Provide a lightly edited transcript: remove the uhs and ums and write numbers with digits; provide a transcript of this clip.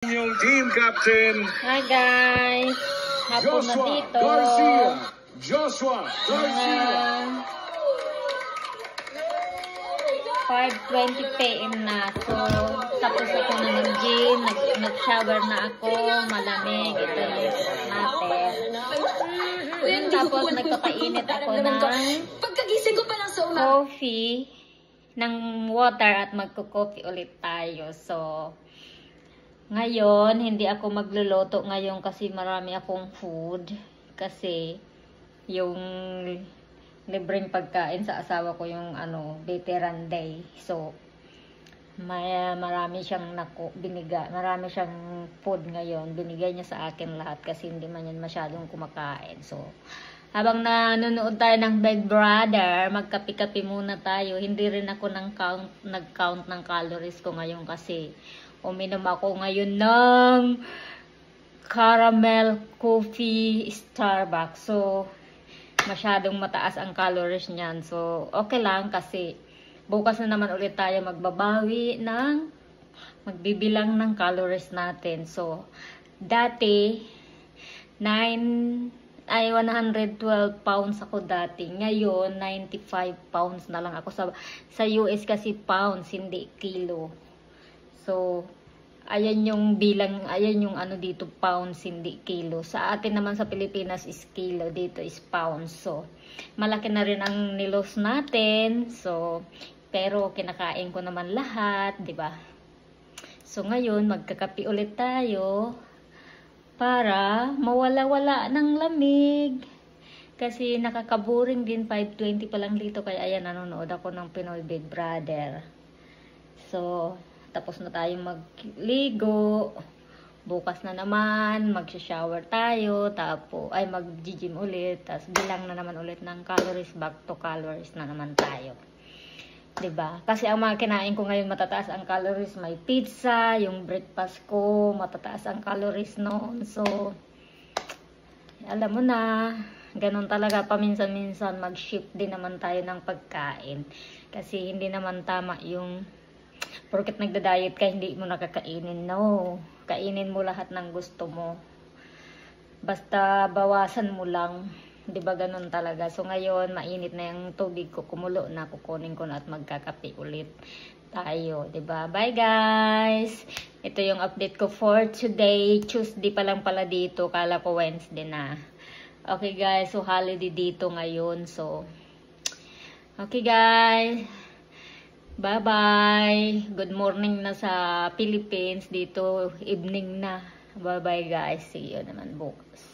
Yung team captain. Hi guys! Hapon na dito. Joshua Garcia. 5:20 PM na. So, tapos ako na mag-gym. Nag-shower na ako. Malamig. Ito yung natin. Tapos nagpapainit ako ng pagkagising ko pa lang sa coffee ng water at magko-coffee ulit tayo. So, ngayon, hindi ako magluluto ngayon kasi marami akong food. Kasi, yung libreng pagkain sa asawa ko yung veteran day. So, marami siyang marami siyang food ngayon. Binigay niya sa akin lahat kasi hindi man yan masyadong kumakain. So, habang nanonood tayo ng Big Brother, magkape-kape muna tayo. Hindi rin ako nag-count ng calories ko ngayon kasi uminom ako ngayon ng caramel coffee Starbucks. So, masyadong mataas ang calories niyan. So, okay lang kasi bukas na naman ulit tayo magbibilang ng calories natin. So, dati 112 pounds ako dati. Ngayon, 95 pounds na lang ako. Sa US kasi pounds, hindi kilo. So, ayan yung bilang, ayan yung dito, pounds, hindi kilo. Sa atin naman sa Pilipinas is kilo, dito is pounds. So, malaki na rin ang nilos natin. So, pero kinakain ko naman lahat, di ba? So, ngayon, magkakape ulit tayo para mawala-wala ng lamig. Kasi nakakaboring din, 5:20 pa lang dito. Kaya ayan, nanonood ako ng Pinoy Big Brother. So, tapos na tayong magligo. Bukas na naman, mag-shower tayo. Tapos, mag-gym ulit. Tapos, bilang na naman ulit ng calories. Back to calories na naman tayo. Diba? Kasi ang mga kinain ko ngayon, matataas ang calories. May pizza, yung breakfast ko, matataas ang calories noon. So, alam mo na, ganun talaga. Paminsan-minsan, mag-shift din naman tayo ng pagkain. Kasi, hindi naman tama yung porket nagda-diet ka, hindi mo nakakainin. No. Kainin mo lahat ng gusto mo. Basta bawasan mo lang. Diba ganun talaga. So ngayon, mainit na yung tubig ko. Kumulo na. Kukunin ko na at magkakape ulit tayo. Diba? Bye guys! Ito yung update ko for today. Tuesday pa lang pala dito. Kala ko Wednesday na. Okay guys. So holiday dito ngayon. So, okay guys. Bye-bye. Good morning na sa Philippines. Dito, evening na. Bye-bye guys. See you naman bukas.